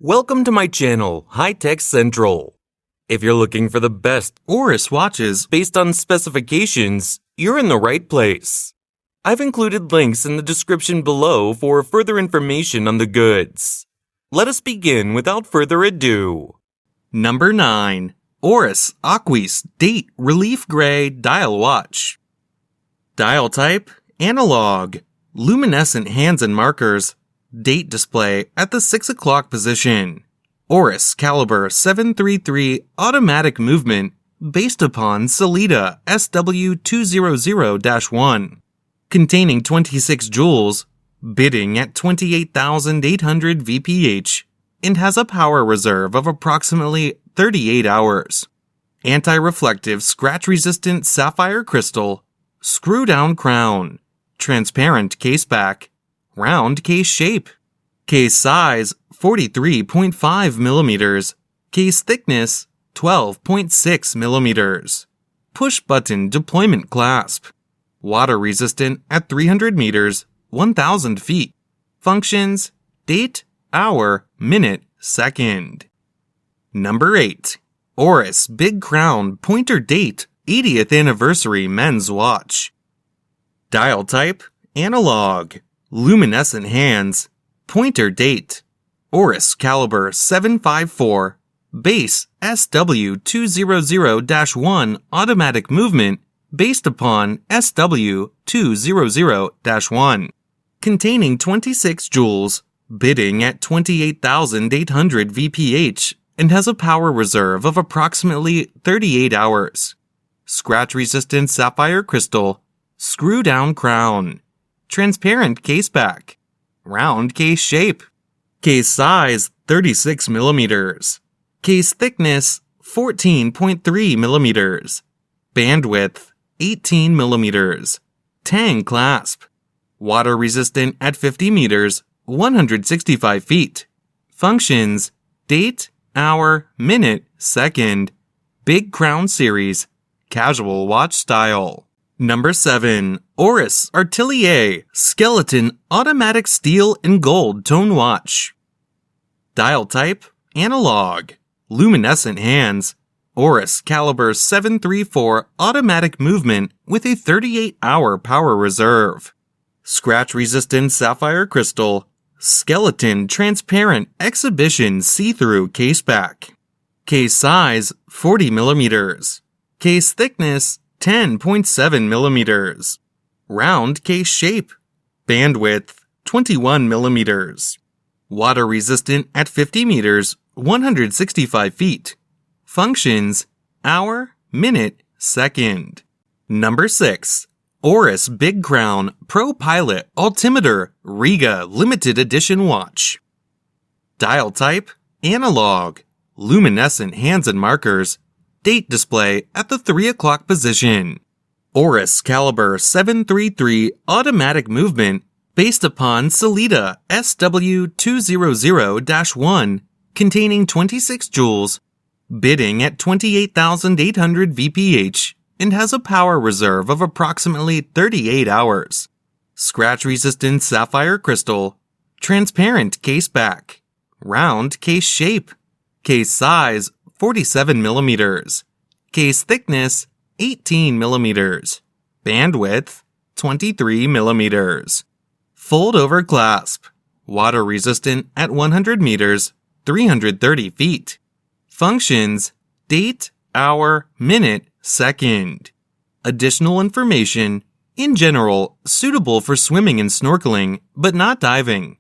Welcome to my channel, High Tech Central. If you're looking for the best Oris watches based on specifications, you're in the right place. I've included links in the description below for further information on the goods. Let us begin without further ado. Number 9. Oris Aquis Date Relief Gray Dial Watch. Dial type, analog. Luminescent hands and markers. Date display at the 6 o'clock position. Oris Calibre 733 automatic movement based upon Sellita SW200-1. Containing 26 joules, bidding at 28,800 VPH, and has a power reserve of approximately 38 hours. Anti-reflective scratch-resistant sapphire crystal, screw-down crown, transparent case back, round case shape. Case size 43.5 millimeters. Case thickness 12.6 millimeters. Push button deployment clasp. Water resistant at 300 meters, 1,000 feet. Functions: date, hour, minute, second. Number 8. Oris Big Crown Pointer Date 80th Anniversary Men's Watch. Dial type, analog. Luminescent hands. Pointer date. Oris Calibre 754. Base SW200-1 automatic movement based upon SW200-1. Containing 26 joules, bidding at 28,800 VPH, and has a power reserve of approximately 38 hours. Scratch-resistant sapphire crystal, screw-down crown. Transparent case back, round case shape. Case size 36 millimeters. Case thickness 14.3 millimeters. Bandwidth 18 millimeters. Tang clasp. Water resistant at 50 meters, 165 feet. Functions: date, hour, minute, second. Big Crown Series, casual watch style. Number 7. Oris Artelier Skeleton Automatic Steel and Gold Tone Watch. Dial type, analog. Luminescent hands. Oris Calibre 734 automatic movement with a 38-hour power reserve. Scratch-resistant sapphire crystal. Skeleton transparent exhibition see-through case back. Case size 40 millimeters. Case thickness 10.7 millimeters. Round case shape. Bandwidth 21 millimeters. Water resistant at 50 meters, 165 feet. Functions: hour, minute, second. Number 6. Oris Big Crown ProPilot Altimeter REGA Limited Edition Watch. Dial type, analog. Luminescent hands and markers. Date display at the 3 o'clock position. Oris Calibre 733 automatic movement based upon Sellita SW200-1, containing 26 joules, bidding at 28,800 VPH, and has a power reserve of approximately 38 hours. Scratch-resistant sapphire crystal, transparent case back, round case shape. Case size 47 millimeters. Case thickness 18 millimeters. Bandwidth 23 millimeters. Fold over clasp. Water resistant at 100 meters, 330 feet. Functions: date, hour, minute, second. Additional information: in general, suitable for swimming and snorkeling, but not diving.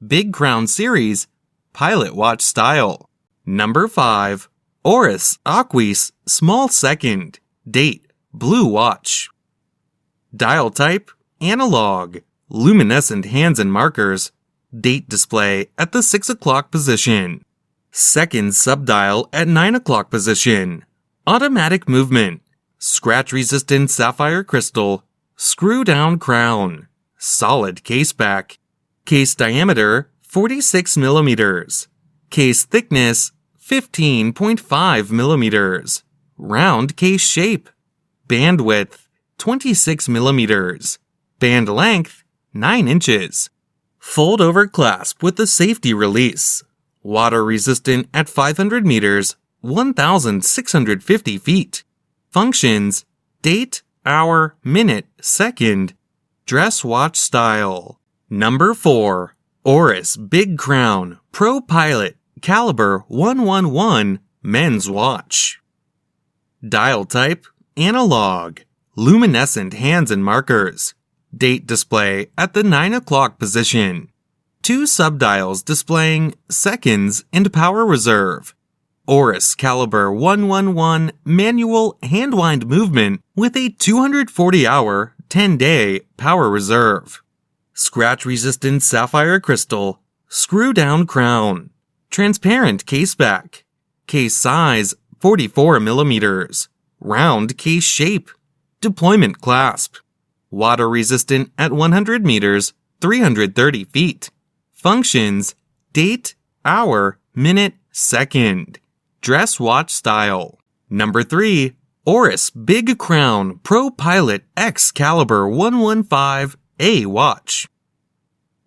Big Crown Series, pilot watch style. Number 5. Oris Aquis Small Second Date Blue Watch. Dial type, analog. Luminescent hands and markers. Date display at the 6 o'clock position. Second subdial at 9 o'clock position. Automatic movement. Scratch-resistant sapphire crystal. Screw-down crown. Solid case back. Case diameter 46 millimeters. Case thickness 15.5 millimeters. Round case shape. Bandwidth 26 millimeters. Band length 9 inches. Fold over clasp with the safety release. Water resistant at 500 meters, 1,650 feet. Functions: date, hour, minute, second. Dress watch style. Number 4. Oris Big Crown ProPilot Calibre 111 Men's Watch. Dial type: analog. Luminescent hands and markers. Date display at the 9 o'clock position. 2 subdials displaying seconds and power reserve. Oris Calibre 111 manual hand-wind movement with a 240-hour, 10-day power reserve. Scratch-resistant sapphire crystal, screw-down crown. Transparent case back. Case size 44 millimeters. Round case shape. Deployment clasp. Water resistant at 100 meters, 330 feet. Functions: date, hour, minute, second. Dress watch style. Number 3. Oris Big Crown ProPilot X Calibre 115A Watch.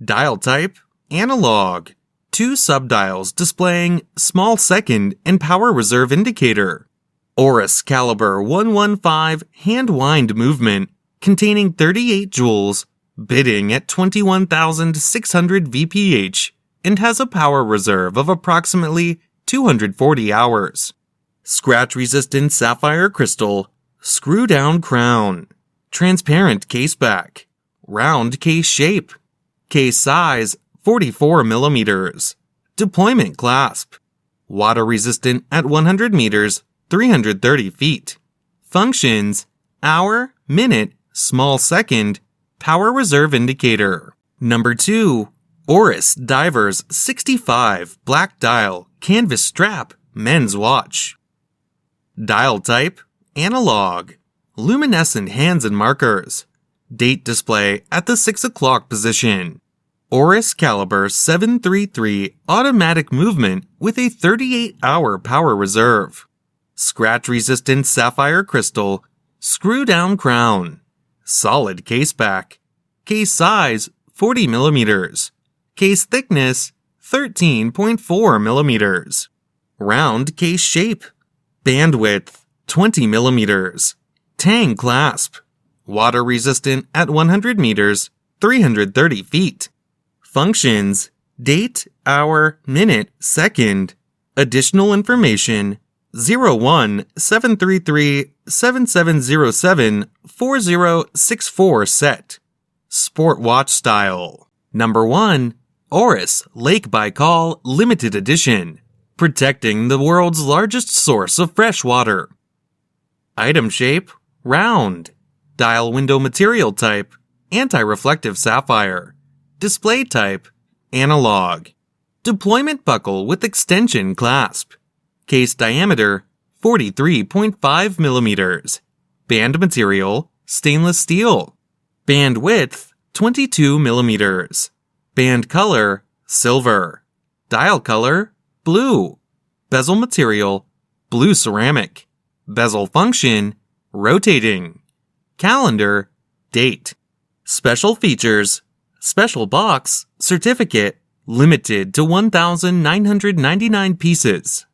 Dial type: analog. 2 subdials displaying small second and power reserve indicator. Oris Calibre 115 hand-wind movement containing 38 joules, bidding at 21,600 VPH, and has a power reserve of approximately 240 hours. Scratch-resistant sapphire crystal, screw-down crown. Transparent case back. Round case shape. Case size 44 millimeters. Deployment clasp. Water resistant at 100 meters, 330 feet. Functions: hour, minute, small second, power reserve indicator. Number 2. Oris Divers 65 Black Dial Canvas Strap Men's Watch. Dial type: analog. Luminescent hands and markers. Date display at the 6 o'clock position. Oris Calibre 733 automatic movement with a 38-hour power reserve. Scratch-resistant sapphire crystal, screw-down crown. Solid case back. Case size 40 millimeters. Case thickness 13.4 millimeters. Round case shape. Bandwidth 20 millimeters. Tang clasp. Water resistant at 100 meters, 330 feet. Functions: date, hour, minute, second. Additional information: 01-733-7707-4064 set. Sport watch style. Number 1. Oris Lake Baikal Limited Edition. Protecting the world's largest source of fresh water. Item shape: round. Dial window material type: anti-reflective sapphire. Display type: analog. Deployment buckle with extension clasp. Case diameter 43.5 millimeters. Band material: stainless steel. Band width 22 millimeters. Band color: silver. Dial color: blue. Bezel material: blue ceramic. Bezel function: rotating. Calendar: date. Special features: special box, certificate, limited to 1,999 pieces.